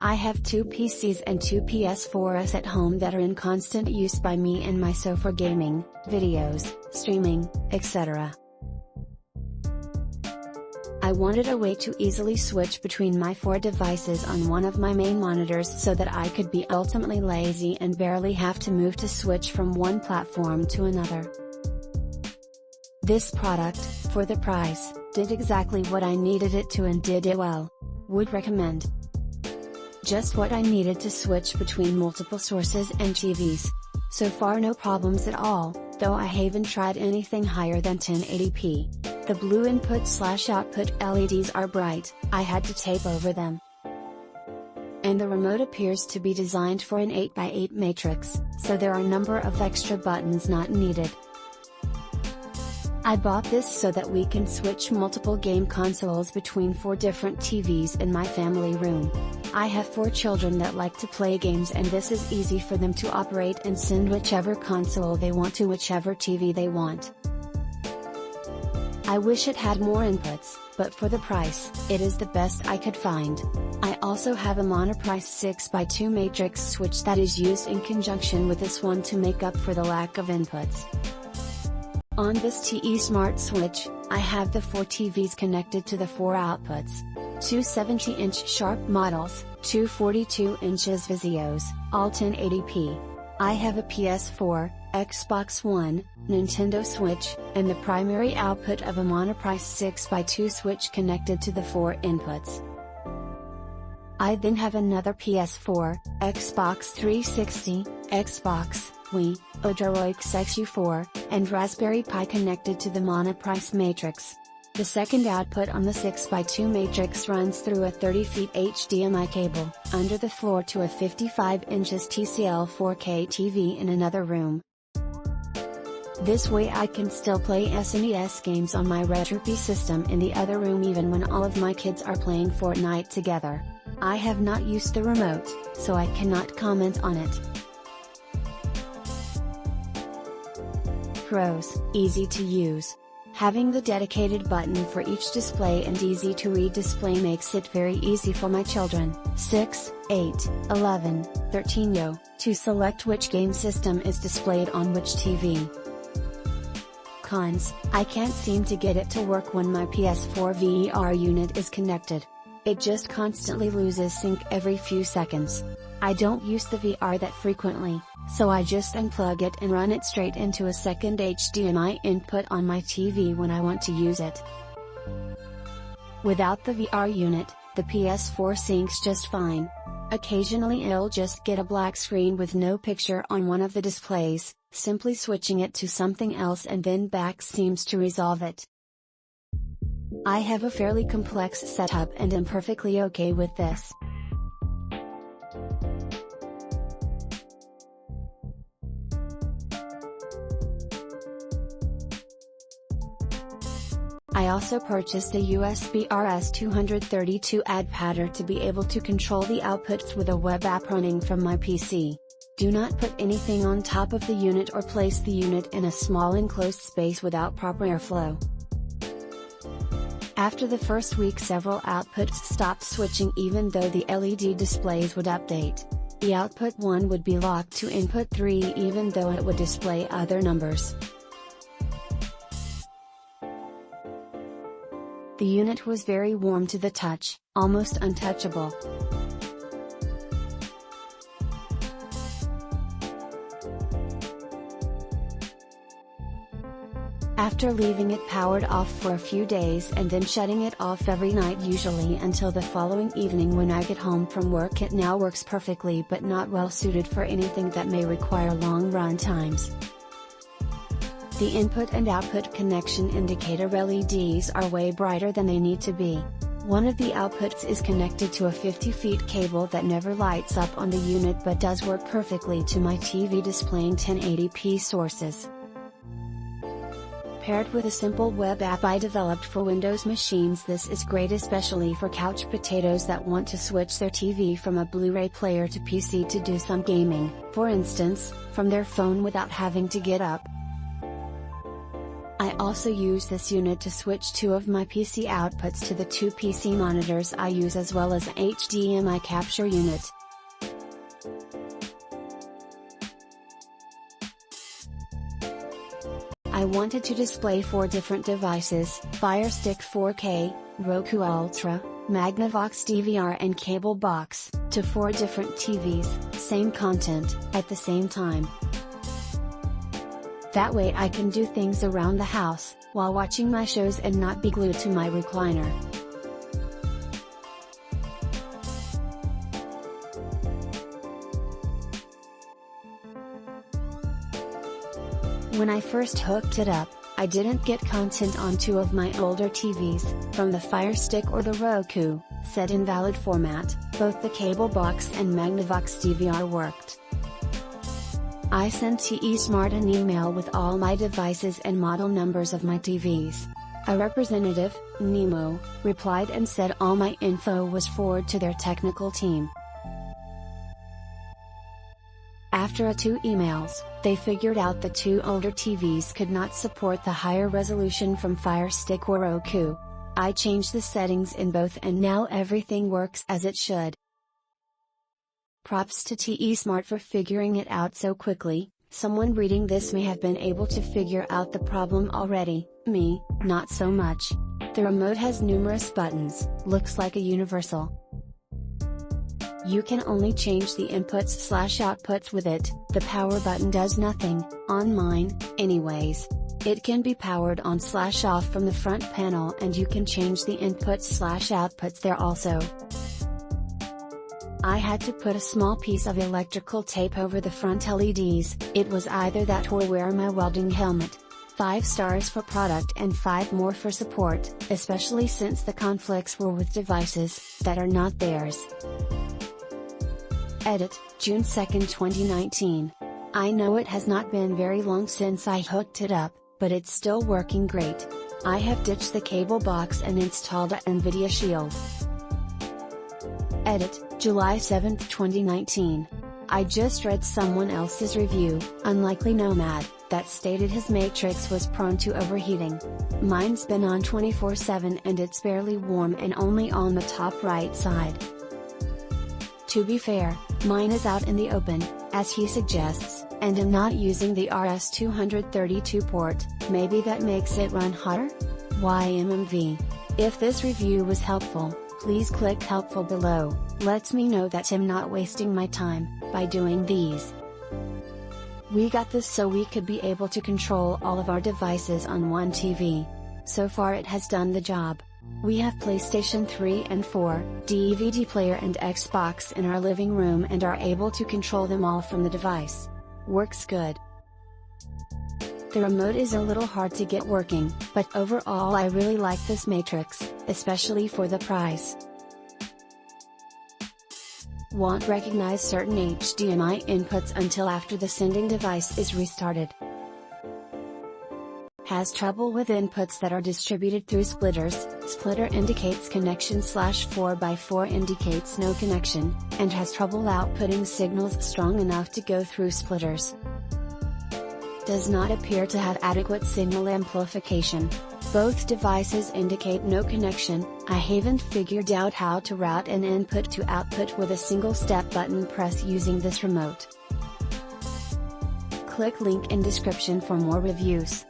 I have two PCs and two PS4s at home that are in constant use by me and my so for gaming, videos, streaming, etc. I wanted a way to easily switch between my four devices on one of my main monitors so that I could be ultimately lazy and barely have to move to switch from one platform to another. This product, for the price, did exactly what I needed it to and did it well. Would recommend. Just what I needed to switch between multiple sources and TVs. So far no problems at all, though I haven't tried anything higher than 1080p. The blue input/output LEDs are bright, I had to tape over them. And the remote appears to be designed for an 8x8 matrix, so there are a number of extra buttons not needed. I bought this so that we can switch multiple game consoles between 4 different TVs in my family room. I have 4 children that like to play games and this is easy for them to operate and send whichever console they want to whichever TV they want. I wish it had more inputs, but for the price, it is the best I could find. I also have a monoprice 6x2 matrix switch that is used in conjunction with this one to make up for the lack of inputs. On this TESmart switch, I have the 4 TVs connected to the 4 outputs. 2 70-inch Sharp models, 2 42 inches Vizios, all 1080p. I have a PS4, Xbox One, Nintendo Switch, and the primary output of a monoprice 6x2 switch connected to the 4 inputs. I then have another PS4, Xbox 360, Xbox, Wii, Odoroid XU4, and Raspberry Pi connected to the monoprice matrix. The second output on the 6x2 matrix runs through a 30 feet HDMI cable, under the floor to a 55 inches TCL 4K TV in another room. This way I can still play SNES games on my Retropie system in the other room even when all of my kids are playing Fortnite together. I have not used the remote, so I cannot comment on it. Pros: easy to use. Having the dedicated button for each display and easy to read display makes it very easy for my children, 6, 8, 11, 13 to select which game system is displayed on which TV. Cons: I can't seem to get it to work when my PS4 VR unit is connected. It just constantly loses sync every few seconds. I don't use the VR that frequently, so I just unplug it and run it straight into a second HDMI input on my TV when I want to use it. Without the VR unit, the PS4 syncs just fine. Occasionally it'll just get a black screen with no picture on one of the displays, simply switching it to something else and then back seems to resolve it. I have a fairly complex setup and am perfectly okay with this. I also purchased a USB RS-232 adapter to be able to control the outputs with a web app running from my PC. Do not put anything on top of the unit or place the unit in a small enclosed space without proper airflow. After the first week several outputs stopped switching even though the LED displays would update. The output 1 would be locked to input 3 even though it would display other numbers. The unit was very warm to the touch, almost untouchable. After leaving it powered off for a few days and then shutting it off every night usually until the following evening when I get home from work, it now works perfectly but not well suited for anything that may require long run times. The input and output connection indicator LEDs are way brighter than they need to be. One of the outputs is connected to a 50 feet cable that never lights up on the unit but does work perfectly to my TV displaying 1080p sources. Paired with a simple web app I developed for Windows machines, this is great especially for couch potatoes that want to switch their TV from a Blu-ray player to PC to do some gaming, for instance, from their phone without having to get up. I also use this unit to switch two of my PC outputs to the two PC monitors I use, as well as an HDMI capture unit. I wanted to display 4 different devices: Fire Stick 4K, Roku Ultra, Magnavox DVR and cable box, to 4 different TVs, same content, at the same time. That way I can do things around the house, while watching my shows and not be glued to my recliner. When I first hooked it up, I didn't get content on 2 of my older TVs, from the Fire Stick or the Roku, said invalid format. Both the cable box and Magnavox DVR worked. I sent TESmart an email with all my devices and model numbers of my TVs. A representative, Nemo, replied and said all my info was forwarded to their technical team. After 2 emails, they figured out the 2 older TVs could not support the higher resolution from Fire Stick or Roku. I changed the settings in both and now everything works as it should. Props to TESmart for figuring it out so quickly. Someone reading this may have been able to figure out the problem already, me, not so much. The remote has numerous buttons, looks like a universal. You can only change the inputs/outputs with it. The power button does nothing, on mine, anyways. It can be powered on/off from the front panel, and you can change the inputs/outputs there also. I had to put a small piece of electrical tape over the front LEDs, it was either that or wear my welding helmet. 5 stars for product and 5 more for support, especially since the conflicts were with devices that are not theirs. Edit, June 2, 2019. I know it has not been very long since I hooked it up, but it's still working great. I have ditched the cable box and installed a NVIDIA Shield. Edit, July 7, 2019. I just read someone else's review, Unlikely Nomad, that stated his matrix was prone to overheating. Mine's been on 24/7 and it's barely warm and only on the top right side. To be fair, mine is out in the open, as he suggests, and I'm not using the RS-232 port, maybe that makes it run hotter? YMMV. If this review was helpful, please click helpful below, lets me know that I'm not wasting my time, by doing these. We got this so we could be able to control all of our devices on one TV. So far it has done the job. We have PlayStation 3 and 4, DVD player and Xbox in our living room and are able to control them all from the device. Works good. The remote is a little hard to get working, but overall I really like this matrix, especially for the price. Won't recognize certain HDMI inputs until after the sending device is restarted. Has trouble with inputs that are distributed through splitters, splitter indicates connection /4x4 indicates no connection, and has trouble outputting signals strong enough to go through splitters. Does not appear to have adequate signal amplification. Both devices indicate no connection. I haven't figured out how to route an input to output with a single step button press using this remote. Click link in description for more reviews.